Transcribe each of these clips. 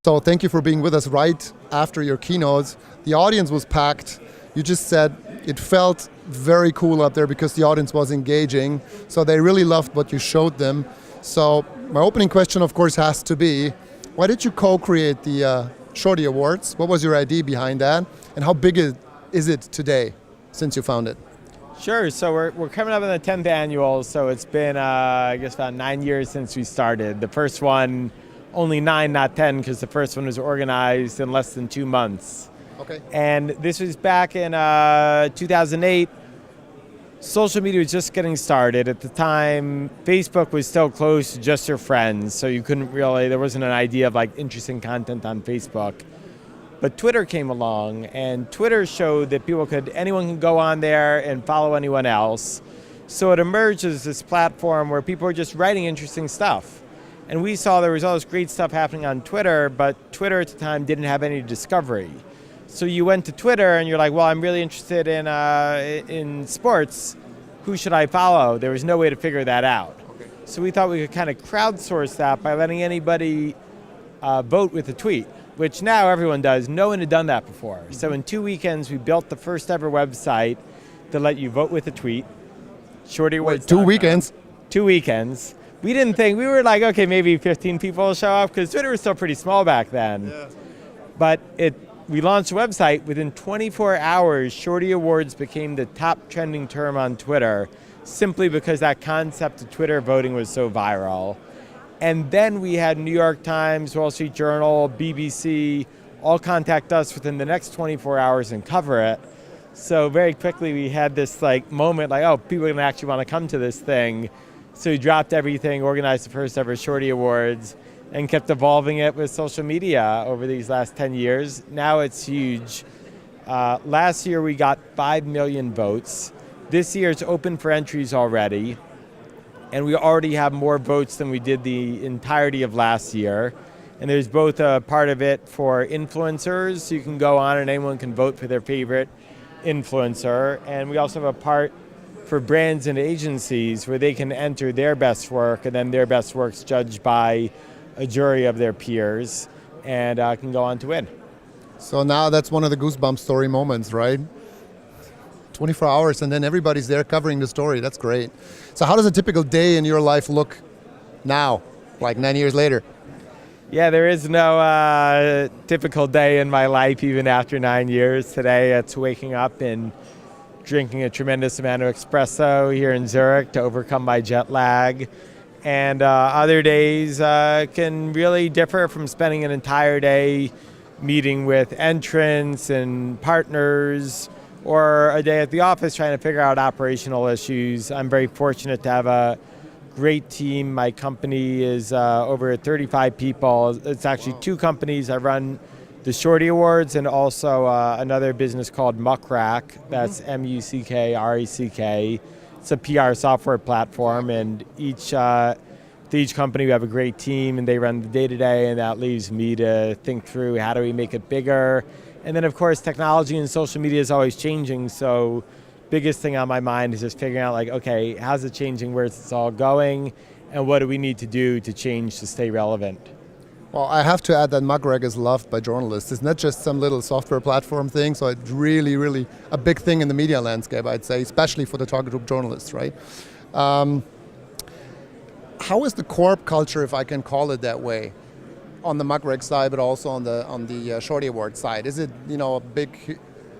So thank you for being with us right after your keynote. The audience was packed. You just said it felt very cool up there because the audience was engaging. So they really loved what you showed them. So my opening question, of course, has to be, why did you co-create the Shorty Awards? What was your idea behind that? And how big is it today since you found it? Sure, so we're coming up on the 10th annual, so it's been, I guess, about 9 years since we started. The first one, only 9, not 10, because the first one was organized in less than 2 months. Okay. And this was back in 2008. Social media was just getting started. At the time, Facebook was still closed to just your friends, so you couldn't really, there wasn't an idea of like interesting content on Facebook. But Twitter came along, and Twitter showed that anyone can go on there and follow anyone else. So it emerged as this platform where people were just writing interesting stuff. And we saw there was all this great stuff happening on Twitter, but Twitter at the time didn't have any discovery. So you went to Twitter and you're like, well, I'm really interested in sports. Who should I follow? There was no way to figure that out. Okay. So we thought we could kind of crowdsource that by letting anybody vote with a tweet, which now everyone does. No one had done that before. Mm-hmm. So in 2 weekends, we built the first ever website to let you vote with a tweet. Shorty Awards. Wait, 2 weekends? 2 weekends. We didn't think, we were like, okay, maybe 15 people will show up, because Twitter was still pretty small back then. Yeah. But we launched a website. Within 24 hours, Shorty Awards became the top trending term on Twitter, simply because that concept of Twitter voting was so viral. And then we had New York Times, Wall Street Journal, BBC, all contact us within the next 24 hours and cover it. So very quickly we had this moment oh, people are gonna actually want to come to this thing. So we dropped everything, organized the first ever Shorty Awards, and kept evolving it with social media over these last 10 years. Now it's huge. Last year we got 5 million votes. This year it's open for entries already. And we already have more votes than we did the entirety of last year. And there's both a part of it for influencers, so you can go on and anyone can vote for their favorite influencer. And we also have a part for brands and agencies where they can enter their best work, and then their best work's judged by a jury of their peers, and can go on to win. So now that's one of the Goosebumps story moments, right? 24 hours and then everybody's there covering the story. That's great. So how does a typical day in your life look now, like 9 years later? Yeah, there is no typical day in my life even after 9 years. Today it's waking up and drinking a tremendous amount of espresso here in Zurich to overcome my jet lag. And other days can really differ from spending an entire day meeting with entrants and partners, or a day at the office trying to figure out operational issues. I'm very fortunate to have a great team. My company is over 35 people. It's actually 2 companies. I run the Shorty Awards and also another business called Muckrack. That's M-U-C-K-R-E-C-K. It's a PR software platform, and each company we have a great team, and they run the day-to-day, and that leaves me to think through how do we make it bigger. And then of course technology and social media is always changing, so biggest thing on my mind is just figuring out okay, how's it changing, where's it all going, and what do we need to do to change to stay relevant? Well, I have to add that Muckrack is loved by journalists. It's not just some little software platform thing, so it's really, really a big thing in the media landscape, I'd say, especially for the target group journalists, right? How is the corp culture, if I can call it that way, on the Muckrack side, but also on the Shorty Award side? Is it a big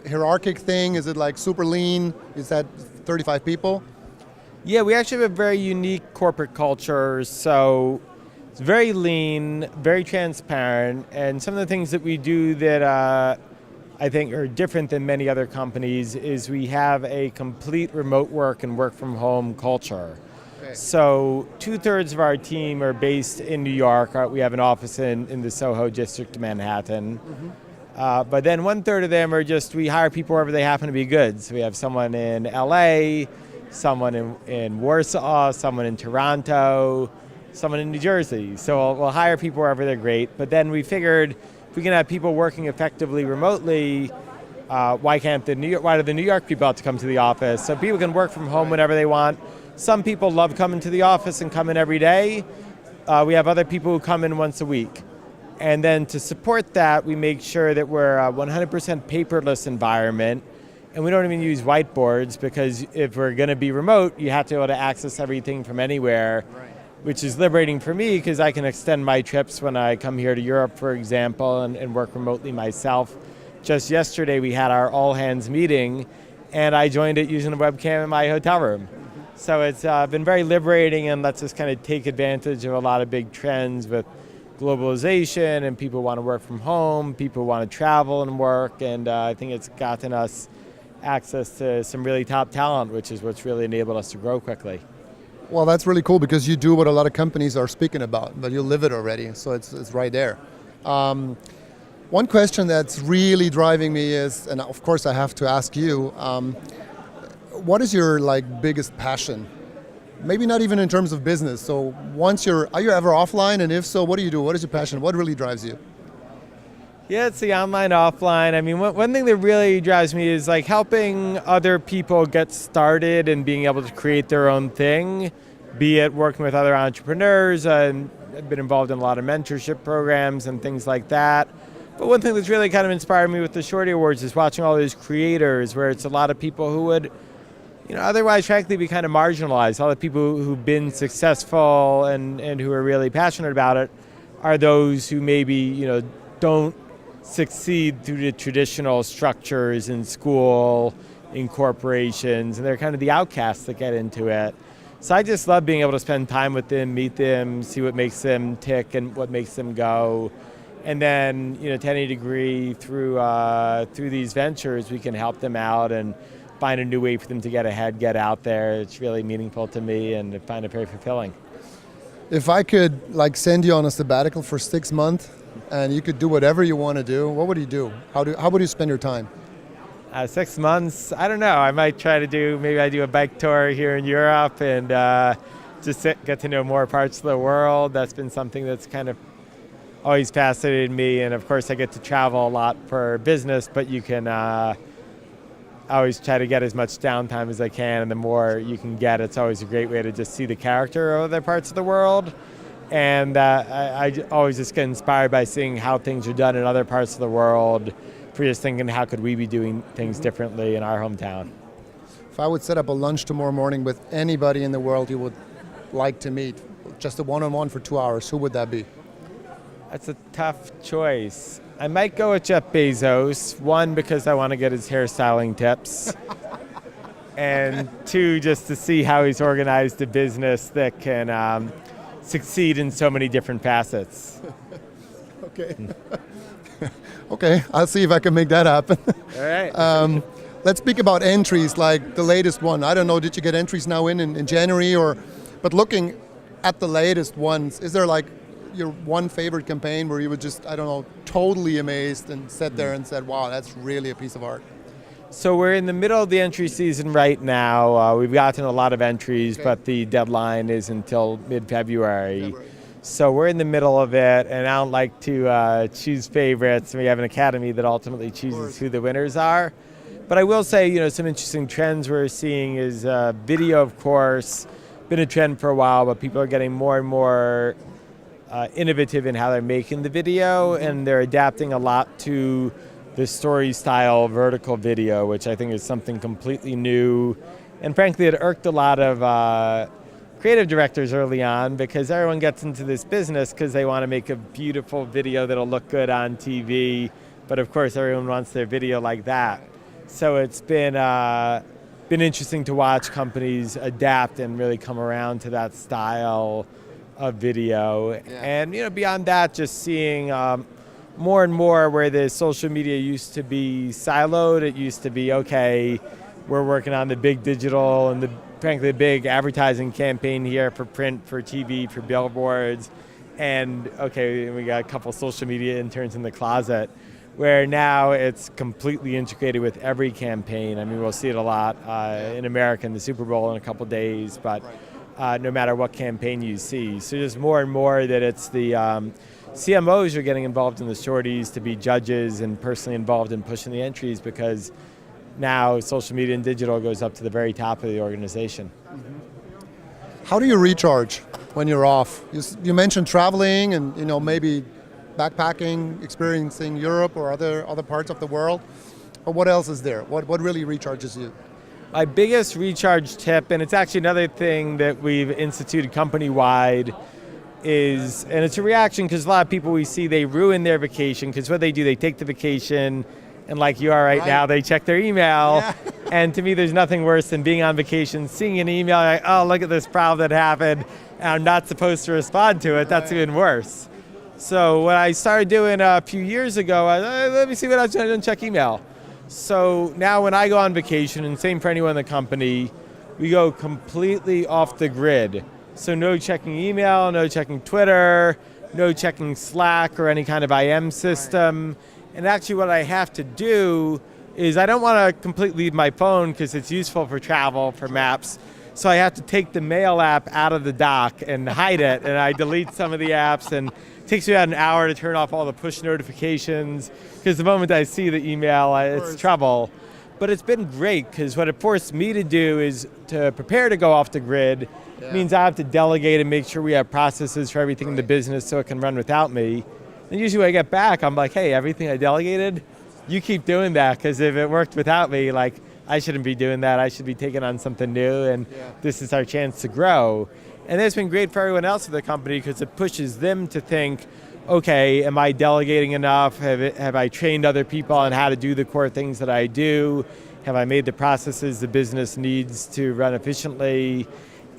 hierarchic thing? Is it super lean? You said 35 people? Yeah, we actually have a very unique corporate culture. So it's very lean, very transparent, and some of the things that we do that I think are different than many other companies is we have a complete remote work and work from home culture. Okay. So 2/3 of our team are based in New York. We have an office in the Soho district of Manhattan. Mm-hmm. But then 1/3 of them are we hire people wherever they happen to be good. So we have someone in LA, someone in Warsaw, someone in Toronto, someone in New Jersey. So we'll hire people wherever they're great. But then we figured if we can have people working effectively remotely, why do the New York people have to come to the office? So people can work from home whenever they want. Some people love coming to the office and come in every day. We have other people who come in once a week. And then to support that, we make sure that we're a 100% paperless environment. And we don't even use whiteboards, because if we're going to be remote, you have to be able to access everything from anywhere, which is liberating for me because I can extend my trips when I come here to Europe, for example, and work remotely myself. Just yesterday, we had our all-hands meeting, and I joined it using a webcam in my hotel room. So it's been very liberating and lets us kind of take advantage of a lot of big trends with globalization, and people want to work from home, people want to travel and work, and I think it's gotten us access to some really top talent, which is what's really enabled us to grow quickly. Well, that's really cool, because you do what a lot of companies are speaking about, but you live it already, so it's right there. One question that's really driving me is, and of course I have to ask you, what is your biggest passion? Maybe not even in terms of business. So are you ever offline? And if so, what do you do? What is your passion? What really drives you? Yeah, it's the online, offline. I mean, one thing that really drives me is helping other people get started and being able to create their own thing, be it working with other entrepreneurs. I've been involved in a lot of mentorship programs and things like that. But one thing that's really kind of inspired me with the Shorty Awards is watching all those creators, where it's a lot of people who would otherwise, frankly, be kind of marginalized. All the people who've been successful and who are really passionate about it are those who maybe, don't succeed through the traditional structures in school, in corporations, and they're kind of the outcasts that get into it. So I just love being able to spend time with them, meet them, see what makes them tick and what makes them go. And then, to any degree, through these ventures, we can help them out and find a new way for them to get ahead, get out there. It's really meaningful to me, and I find it very fulfilling. If I could send you on a sabbatical for 6 months and you could do whatever you want to do, what would you do? How would you spend your time? 6 months, I don't know. I might try to maybe I do a bike tour here in Europe and just get to know more parts of the world. That's been something that's kind of always fascinated me. And of course I get to travel a lot for business, but you can I always try to get as much downtime as I can, and the more you can get, it's always a great way to just see the character of other parts of the world. And I always just get inspired by seeing how things are done in other parts of the world, for just thinking, how could we be doing things differently in our hometown? If I would set up a lunch tomorrow morning with anybody in the world you would like to meet, just a one-on-one for 2 hours, who would that be? That's a tough choice. I might go with Jeff Bezos. 1, because I want to get his hairstyling tips. And 2, just to see how he's organized a business that can succeed in so many different facets. Okay. Okay, I'll see if I can make that happen. All right. Let's speak about entries, like the latest one. I don't know, did you get entries now in January? But looking at the latest ones, is there your one favorite campaign where you were just, totally amazed and sat there and said, wow, that's really a piece of art? So we're in the middle of the entry season right now. We've gotten a lot of entries, okay, but the deadline is until mid-February. So we're in the middle of it, and I don't like to choose favorites. We have an academy that ultimately chooses who the winners are. But I will say, some interesting trends we're seeing is video, of course, been a trend for a while, but people are getting more and more innovative in how they're making the video, and they're adapting a lot to the story style vertical video, which I think is something completely new. And frankly, it irked a lot of creative directors early on, because everyone gets into this business because they want to make a beautiful video that'll look good on TV, but of course everyone wants their video like that. So it's been interesting to watch companies adapt and really come around to that style of video. Yeah. And beyond that, just seeing more and more where the social media used to be siloed. It used to be, okay, we're working on the big digital and frankly the big advertising campaign here for print, for TV, for billboards, and okay, we got a couple social media interns in the closet, where now it's completely integrated with every campaign. I mean, we'll see it a lot in America in the Super Bowl in a couple days, but no matter what campaign you see. So there's more and more that it's the CMOs are getting involved in the shorties to be judges and personally involved in pushing the entries, because now social media and digital goes up to the very top of the organization. How do you recharge when you're off? You mentioned traveling and maybe backpacking, experiencing Europe or other parts of the world. But what else is there? What really recharges you? My biggest recharge tip, and it's actually another thing that we've instituted company-wide, is, and it's a reaction because a lot of people we see, they ruin their vacation because what they do, they take the vacation and like you are right now, they check their email. Yeah. And to me, there's nothing worse than being on vacation, seeing an email, like, oh, look at this problem that happened, and I'm not supposed to respond to it. That's even worse. So what I started doing a few years ago, let me see what I don't check email. So now when I go on vacation, and same for anyone in the company, we go completely off the grid. So no checking email, no checking Twitter, no checking Slack or any kind of IM system. And actually what I have to do is I don't want to completely leave my phone because it's useful for travel, for maps. So I have to take the mail app out of the dock and hide it, and I delete some of the apps, and it takes me about an hour to turn off all the push notifications because the moment I see the email, it's trouble. But it's been great because what it forced me to do is to prepare to go off the grid. It means I have to delegate and make sure we have processes for everything in the business so it can run without me. And usually when I get back, I'm like, hey, everything I delegated, you keep doing that, because if it worked without me, like, I shouldn't be doing that. I should be taking on something new, and this is our chance to grow. And it's been great for everyone else in the company because it pushes them to think, okay, am I delegating enough? Have I trained other people on how to do the core things that I do? Have I made the processes the business needs to run efficiently?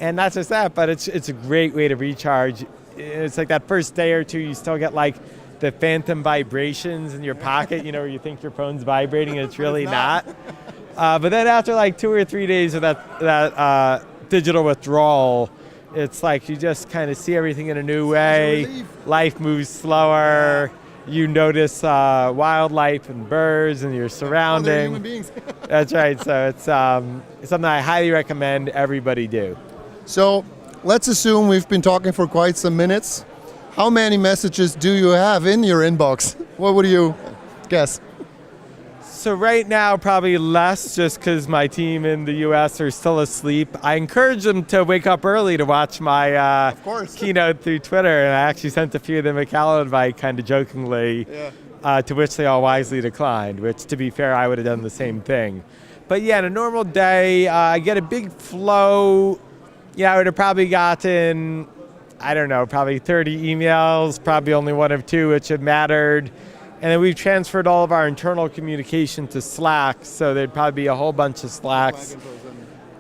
And not just that, but it's a great way to recharge. It's like that first day or two, you still get like the phantom vibrations in your pocket, where you think your phone's vibrating and it's really not. But then after like 2 or 3 days of that digital withdrawal, it's like you just kind of see everything in a new way. Life moves slower. You notice wildlife and birds and your surroundings. Other human beings. That's right. So it's something I highly recommend everybody do. So let's assume we've been talking for quite some minutes. How many messages do you have in your inbox? What would you guess? So right now, probably less, just because my team in the US are still asleep. I encourage them to wake up early to watch my keynote through Twitter, and I actually sent a few of them a calendar invite kind of jokingly, to which they all wisely declined, which, to be fair, I would have done the same thing. But yeah, in a normal day, I get a big flow. I would have probably gotten, I don't know, probably 30 emails, probably only 1 or 2 which have mattered. And then we've transferred all of our internal communication to Slack, so there'd probably be a whole bunch of Slacks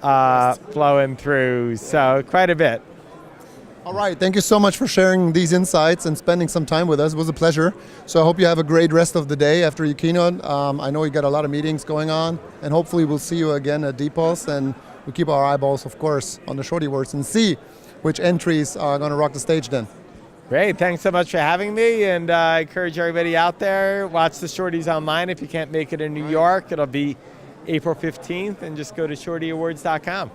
flowing through, so quite a bit. All right, thank you so much for sharing these insights and spending some time with us. It was a pleasure. So I hope you have a great rest of the day after your keynote. I know you got a lot of meetings going on, and hopefully we'll see you again at DPulse, and we keep our eyeballs, of course, on the Shorty Awards and see which entries are going to rock the stage then. Great, thanks so much for having me, and I encourage everybody out there, watch the Shorties online. If you can't make it in New York, it'll be April 15th, and just go to shortyawards.com.